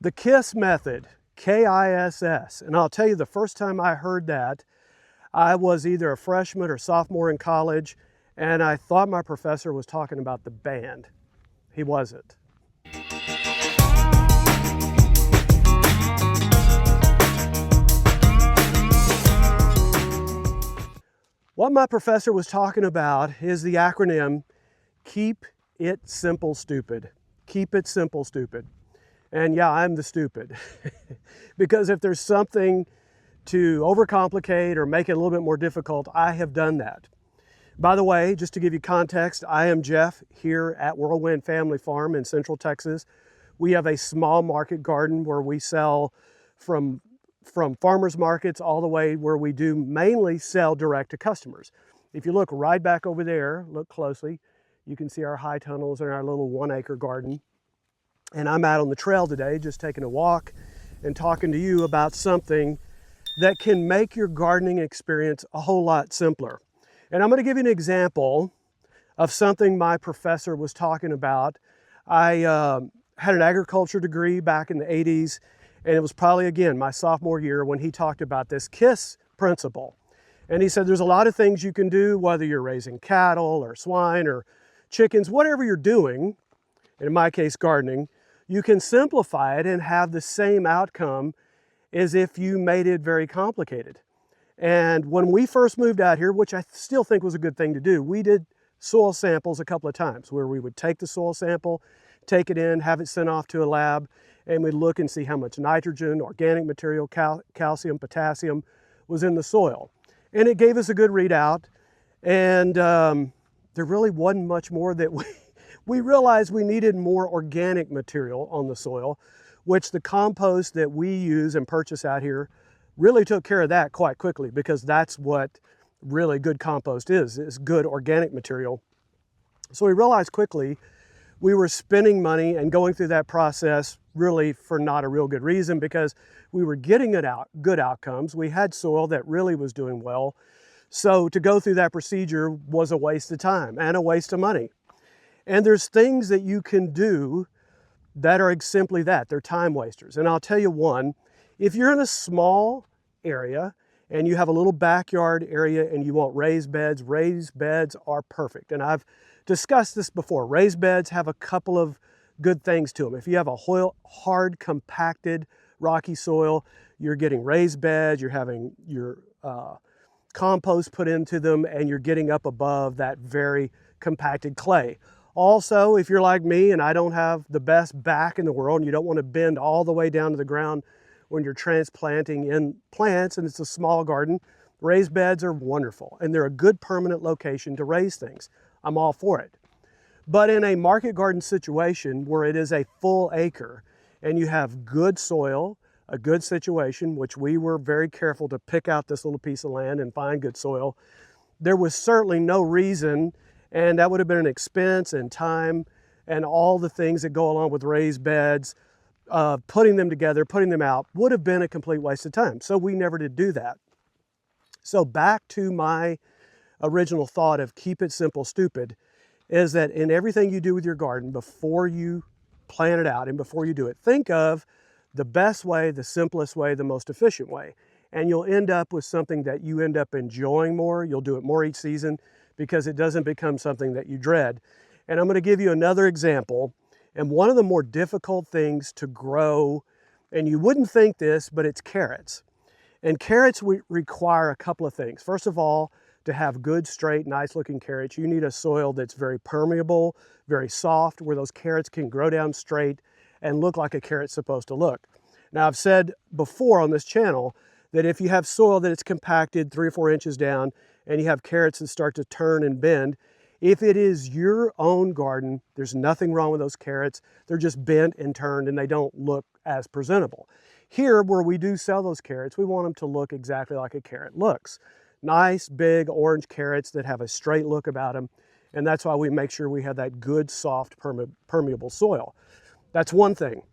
The KISS method, K-I-S-S. And I'll tell you, the first time I heard that, I was either a freshman or sophomore in college, and I thought my professor was talking about the band. He wasn't. What my professor was talking about is the acronym Keep It Simple Stupid. Keep it simple, stupid. And yeah, I'm the stupid. Because if there's something to overcomplicate or make it a little bit more difficult, I have done that. By the way, just to give you context, I am Jeff here at Whirlwind Family Farm in Central Texas. We have a small market garden where we sell from farmers markets all the way where we do mainly sell direct to customers. If you look right back over there, look closely, you can see our high tunnels and our little 1-acre garden. And I'm out on the trail today just taking a walk and talking to you about something that can make your gardening experience a whole lot simpler. And I'm going to give you an example of something my professor was talking about. I had an agriculture degree back in the 80s, and it was probably, again, my sophomore year when he talked about this KISS principle. And he said there's a lot of things you can do, whether you're raising cattle or swine or chickens, whatever you're doing, and in my case gardening, you can simplify it and have the same outcome as if you made it very complicated. And when we first moved out here, which I still think was a good thing to do, we did soil samples a couple of times where we would take the soil sample, take it in, have it sent off to a lab, and we'd look and see how much nitrogen, organic material, calcium, potassium was in the soil. And it gave us a good readout. And there really wasn't much more that we realized we needed more organic material on the soil, which the compost that we use and purchase out here really took care of that quite quickly, because that's what really good compost is good organic material. So we realized quickly we were spending money and going through that process really for not a real good reason, because we were getting good outcomes. We had soil that really was doing well. So to go through that procedure was a waste of time and a waste of money. And there's things that you can do that are simply that. They're time wasters. And I'll tell you one, if you're in a small area and you have a little backyard area and you want raised beds are perfect. And I've discussed this before. Raised beds have a couple of good things to them. If you have a hard, compacted, rocky soil, you're getting raised beds, you're having your compost put into them, and you're getting up above that very compacted clay. Also, if you're like me and I don't have the best back in the world and you don't want to bend all the way down to the ground when you're transplanting in plants and it's a small garden, raised beds are wonderful and they're a good permanent location to raise things. I'm all for it. But in a market garden situation where it is a full acre and you have good soil, a good situation, which we were very careful to pick out this little piece of land and find good soil, there was certainly no reason, and that would have been an expense and time and all the things that go along with raised beds, putting them together, putting them out, would have been a complete waste of time. So we never did do that. So back to my original thought of keep it simple, stupid, is that in everything you do with your garden, before you plan it out and before you do it, think of the best way, the simplest way, the most efficient way. And you'll end up with something that you end up enjoying more. You'll do it more each season because it doesn't become something that you dread. And I'm going to give you another example. And one of the more difficult things to grow, and you wouldn't think this, but it's carrots. And carrots require a couple of things. First of all, to have good, straight, nice looking carrots, you need a soil that's very permeable, very soft, where those carrots can grow down straight and look like a carrot's supposed to look. Now, I've said before on this channel that if you have soil that it's compacted 3 or 4 inches down and you have carrots that start to turn and bend, if it is your own garden, there's nothing wrong with those carrots. They're just bent and turned and they don't look as presentable. Here, where we do sell those carrots, we want them to look exactly like a carrot looks. Nice, big, orange carrots that have a straight look about them. And that's why we make sure we have that good, soft, permeable soil. That's one thing.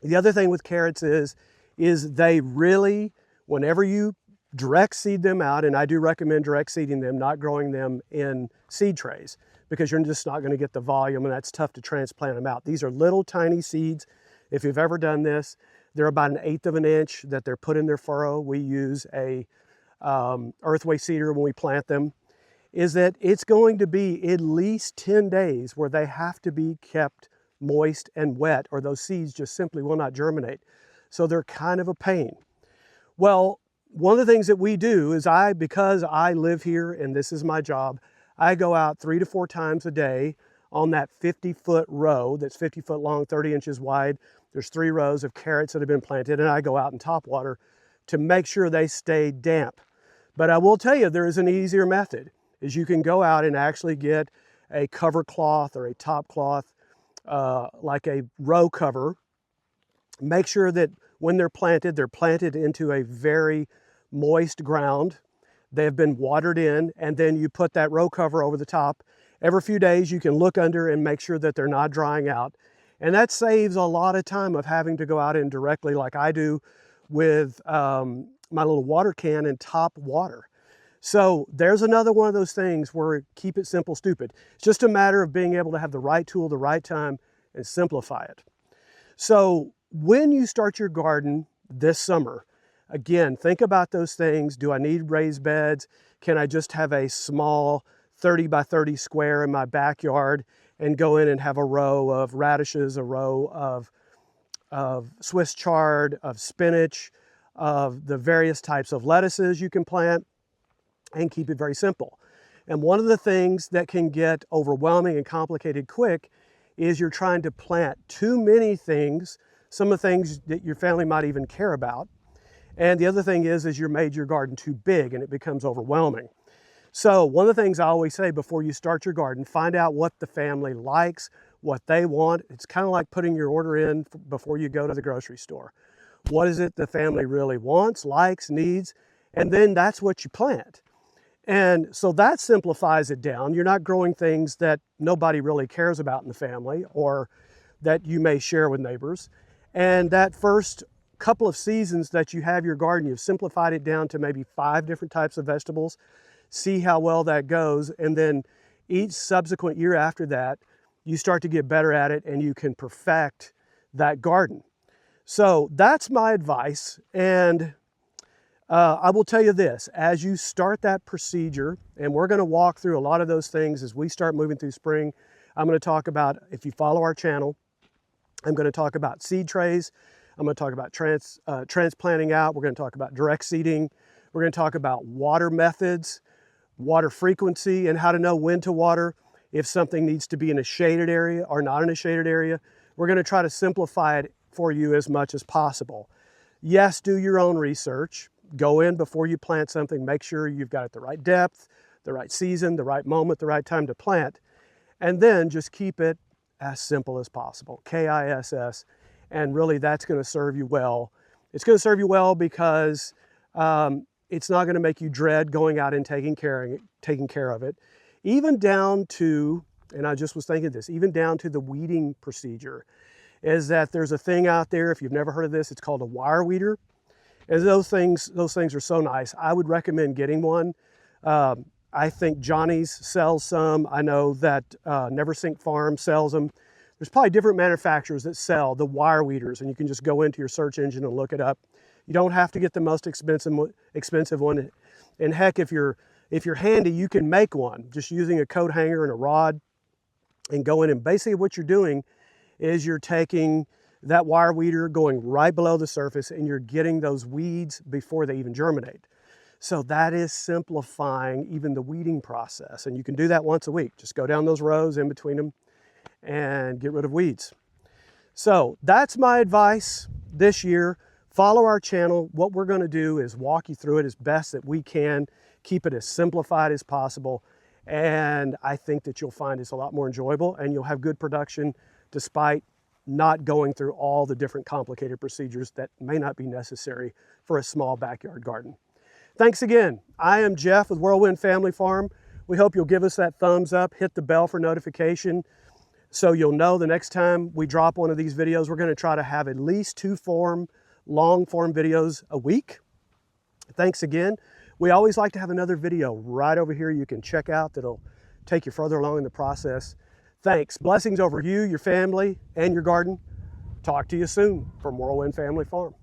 The other thing with carrots is they really, whenever you direct seed them out, and I do recommend direct seeding them, not growing them in seed trays, because you're just not going to get the volume and that's tough to transplant them out. These are little tiny seeds. If you've ever done this, they're about 1/8 of an inch that they're put in their furrow. We use a earthway seeder when we plant them. Is that it's going to be at least 10 days where they have to be kept moist and wet, or those seeds just simply will not germinate. So they're kind of a pain. Well, one of the things that we do is because I live here and this is my job, I go out 3 to 4 times a day on that 50-foot row that's 50 foot long, 30 inches wide. There's 3 rows of carrots that have been planted, and I go out and top water to make sure they stay damp. But I will tell you, there is an easier method, is you can go out and actually get a cover cloth or a top cloth, like a row cover. Make sure that when they're planted into a very moist ground. They have been watered in, and then you put that row cover over the top. Every few days you can look under and make sure that they're not drying out. And that saves a lot of time of having to go out and directly, like I do with my little water can, and top water. So there's another one of those things where keep it simple, stupid. It's just a matter of being able to have the right tool, the right time, and simplify it. So when you start your garden this summer, again, think about those things. Do I need raised beds? Can I just have a small 30 by 30 square in my backyard and go in and have a row of radishes, a row of Swiss chard, of spinach, of the various types of lettuces you can plant, and keep it very simple. And one of the things that can get overwhelming and complicated quick is you're trying to plant too many things, some of the things that your family might even care about. And the other thing is you made your garden too big and it becomes overwhelming. So one of the things I always say before you start your garden, find out what the family likes, what they want. It's kind of like putting your order in before you go to the grocery store. What is it the family really wants, likes, needs, and then that's what you plant. And so that simplifies it down. You're not growing things that nobody really cares about in the family or that you may share with neighbors. And that first couple of seasons that you have your garden, you've simplified it down to maybe 5 different types of vegetables. See how well that goes. And then each subsequent year after that, you start to get better at it and you can perfect that garden. So that's my advice. And I will tell you this, as you start that procedure, and we're going to walk through a lot of those things as we start moving through spring. I'm going to talk about, if you follow our channel, I'm going to talk about seed trays. I'm going to talk about transplanting out. We're going to talk about direct seeding. We're going to talk about water methods, water frequency, and how to know when to water, if something needs to be in a shaded area or not in a shaded area. We're going to try to simplify it for you as much as possible. Yes, do your own research. Go in before you plant something. Make sure you've got it the right depth, the right season, the right moment, the right time to plant. And then just keep it as simple as possible. KISS. And really that's going to serve you well. It's going to serve you well because it's not going to make you dread going out and taking care of it. Even down to, and I just was thinking this, even down to the weeding procedure, is that there's a thing out there, if you've never heard of this, it's called a wire weeder. And those things are so nice. I would recommend getting one. I think Johnny's sells some. I know that Neversink Farm sells them. There's probably different manufacturers that sell the wire weeders, and you can just go into your search engine and look it up. You don't have to get the most expensive one. And heck, if you're handy, you can make one just using a coat hanger and a rod and go in. And basically what you're doing is you're taking that wire weeder, going right below the surface, and you're getting those weeds before they even germinate. So that is simplifying even the weeding process. And you can do that once a week. Just go down those rows in between them and get rid of weeds. So that's my advice this year. Follow our channel. What we're going to do is walk you through it as best that we can, keep it as simplified as possible. And I think that you'll find it's a lot more enjoyable and you'll have good production despite not going through all the different complicated procedures that may not be necessary for a small backyard garden. Thanks again. I am Jeff with Whirlwind Family Farm. We hope you'll give us that thumbs up, hit the bell for notification so you'll know the next time we drop one of these videos. We're going to try to have at least 2 long form videos a week. Thanks again. We always like to have another video right over here you can check out that'll take you further along in the process. Thanks. Blessings over you, your family, and your garden. Talk to you soon from Whirlwind Family Farm.